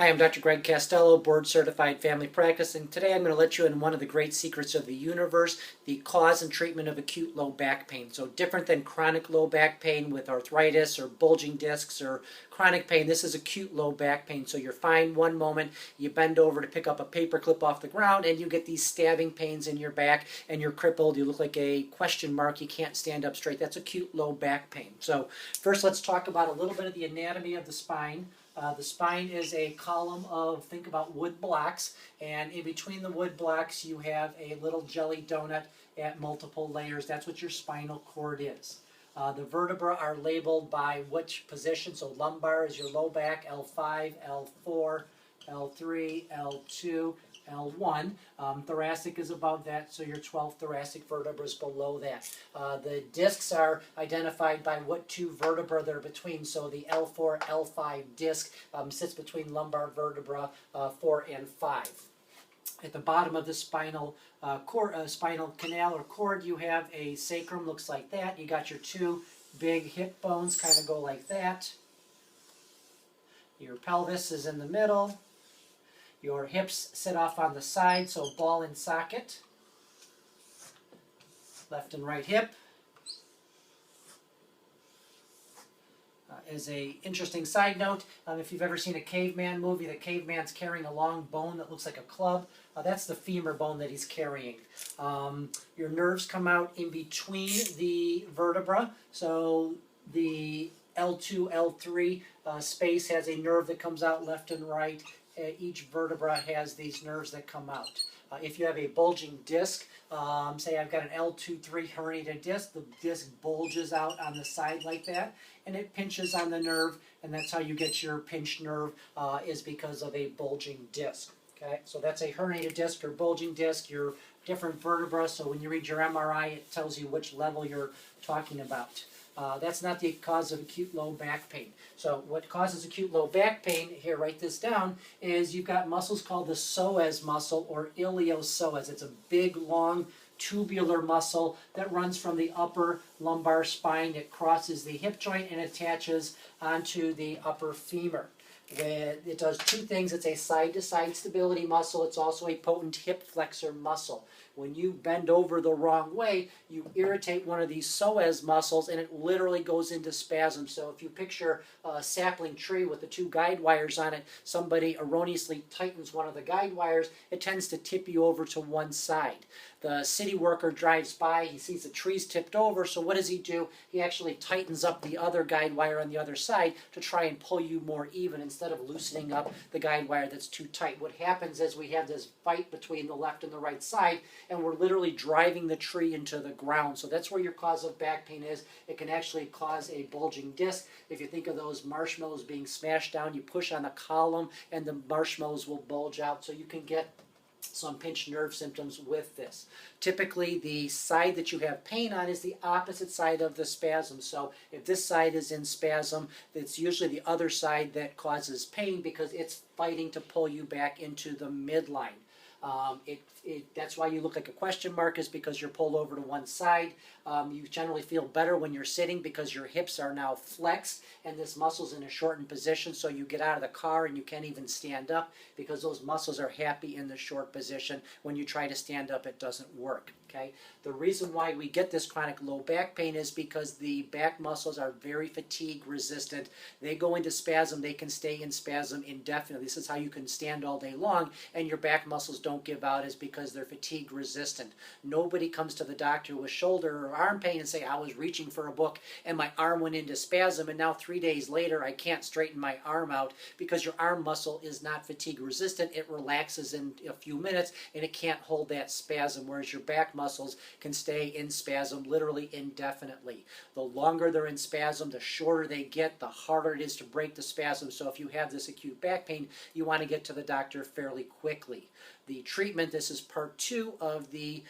Hi, I'm Dr. Greg Castello, board certified family practice, and today I'm going to let you in one of the great secrets of the universe, the cause and treatment of acute low back pain. So different than chronic low back pain with arthritis or bulging discs or chronic pain, this is acute low back pain. So you're fine one moment, you bend over to pick up a paper clip off the ground and you get these stabbing pains in your back and you're crippled, you look like a question mark, you can't stand up straight. That's acute low back pain. So first let's talk about a little bit of the anatomy of the spine. The spine is a column of, think about wood blocks, and in between the wood blocks you have a little jelly donut at multiple layers. That's what your spinal cord is. The vertebrae are labeled by which position, so lumbar is your low back, L5, L4, L3, L2, L1. Thoracic is above that, so your 12th thoracic vertebra is below that. The discs are identified by what two vertebrae they're between, so the L4, L5 disc sits between lumbar vertebra 4 and 5. At the bottom of the spinal canal or cord, you have a sacrum, looks like that. You got your two big hip bones, kind of go like that. Your pelvis is in the middle. Your hips sit off on the side, so ball and socket. Left and right hip. As an interesting side note, if you've ever seen a caveman movie, the caveman's carrying a long bone that looks like a club. That's the femur bone that he's carrying. Your nerves come out in between the vertebra, so the L2, L3 space has a nerve that comes out left and right. Each vertebra has these nerves that come out. If you have a bulging disc, say I've got an L2-3 herniated disc, the disc bulges out on the side like that, and it pinches on the nerve, and that's how you get your pinched nerve, is because of a bulging disc. Okay, so that's a herniated disc or bulging disc, your different vertebrae, so when you read your MRI, it tells you which level you're talking about. That's not the cause of acute low back pain. So what causes acute low back pain, here write this down, is you've got muscles called the psoas muscle or iliopsoas. It's a big, long, tubular muscle that runs from the upper lumbar spine. It crosses the hip joint and attaches onto the upper femur. It does two things. It's a side-to-side stability muscle. It's also a potent hip flexor muscle. When you bend over the wrong way, you irritate one of these psoas muscles and it literally goes into spasm. So if you picture a sapling tree with the two guide wires on it, somebody erroneously tightens one of the guide wires, it tends to tip you over to one side. The city worker drives by, he sees the tree's tipped over, so what does he do? He actually tightens up the other guide wire on the other side to try and pull you more even instead of loosening up the guide wire that's too tight. What happens is we have this fight between the left and the right side, and we're literally driving the tree into the ground. So that's where your cause of back pain is. It can actually cause a bulging disc. If you think of those marshmallows being smashed down, you push on a column and the marshmallows will bulge out. So you can get some pinched nerve symptoms with this. Typically, the side that you have pain on is the opposite side of the spasm. So if this side is in spasm, it's usually the other side that causes pain because it's fighting to pull you back into the midline. That's why you look like a question mark, is because you're pulled over to one side. You generally feel better when you're sitting because your hips are now flexed and this muscle's in a shortened position, so you get out of the car and you can't even stand up because those muscles are happy in the short position. When you try to stand up, it doesn't work. Okay? The reason why we get this chronic low back pain is because the back muscles are very fatigue resistant. They go into spasm, they can stay in spasm indefinitely. This is how you can stand all day long and your back muscles don't give out, is because they're fatigue resistant. Nobody comes to the doctor with shoulder or arm pain and say, I was reaching for a book and my arm went into spasm and now 3 days later I can't straighten my arm out, because your arm muscle is not fatigue resistant. It relaxes in a few minutes and it can't hold that spasm, whereas your back muscles can stay in spasm literally indefinitely. The longer they're in spasm, the shorter they get, the harder it is to break the spasm. So if you have this acute back pain, you want to get to the doctor fairly quickly. The treatment, this is part 2 of the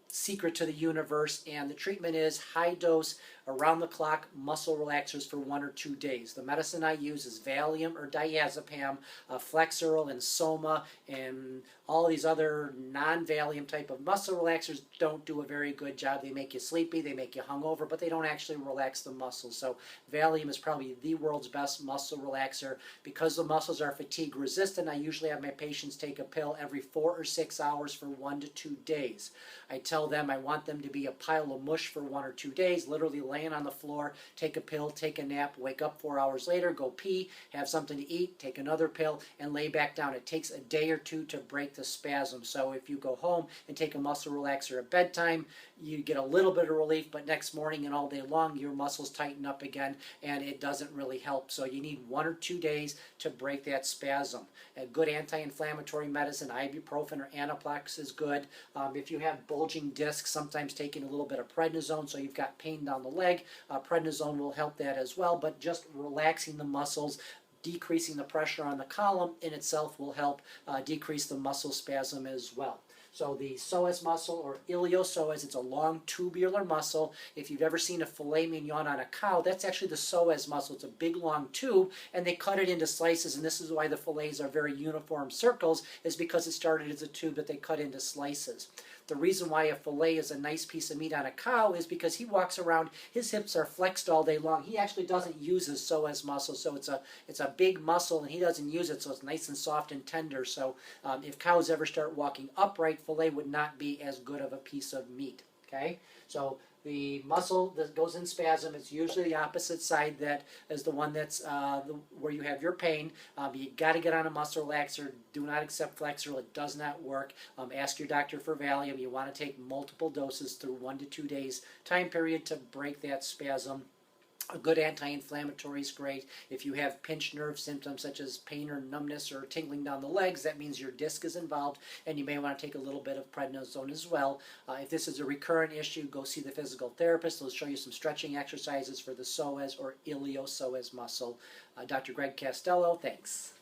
secret to the universe, and the treatment is high-dose around-the-clock muscle relaxers for 1 or 2 days. The medicine I use is Valium or diazepam, Flexeril and Soma, and all these other non-Valium type of muscle relaxers don't do a very good job. They make you sleepy, they make you hungover, but they don't actually relax the muscles. So Valium is probably the world's best muscle relaxer. Because the muscles are fatigue resistant, I usually have my patients take a pill every 4 or 6 hours for 1 to 2 days. I tell them I want them to be a pile of mush for 1 or 2 days, literally laying on the floor, take a pill, take a nap, wake up 4 hours later, go pee, have something to eat, take another pill, and lay back down. It takes a day or two to break the spasm. So if you go home and take a muscle relaxer at bedtime, you get a little bit of relief, but next morning and all day long, your muscles tighten up again, and it doesn't really help. So you need 1 or 2 days to break that spasm. A good anti-inflammatory medicine, ibuprofen or Anaplex, is good. If you have bulging discs, sometimes taking a little bit of prednisone, so you've got pain down the leg, prednisone will help that as well, but just relaxing the muscles, decreasing the pressure on the column in itself will help decrease the muscle spasm as well. So the psoas muscle, or iliopsoas, it's a long tubular muscle. If you've ever seen a filet mignon on a cow, that's actually the psoas muscle. It's a big long tube, and they cut it into slices, and this is why the fillets are very uniform circles, is because it started as a tube that they cut into slices. The reason why a fillet is a nice piece of meat on a cow is because he walks around, his hips are flexed all day long. He actually doesn't use his psoas muscle, so it's a big muscle, and he doesn't use it, so it's nice and soft and tender. So if cows ever start walking upright, fillet would not be as good of a piece of meat. Okay, so the muscle that goes in spasm, it's usually the opposite side that is the one that's where you have your pain. You got to get on a muscle relaxer. Do not accept Flexeril. It does not work. Ask your doctor for Valium. You want to take multiple doses through 1 to 2 days time period to break that spasm. A good anti-inflammatory is great. If you have pinched nerve symptoms such as pain or numbness or tingling down the legs, that means your disc is involved, and you may want to take a little bit of prednisone as well. If this is a recurrent issue, go see the physical therapist. They'll show you some stretching exercises for the psoas or iliopsoas muscle. Dr. Greg Castello, thanks.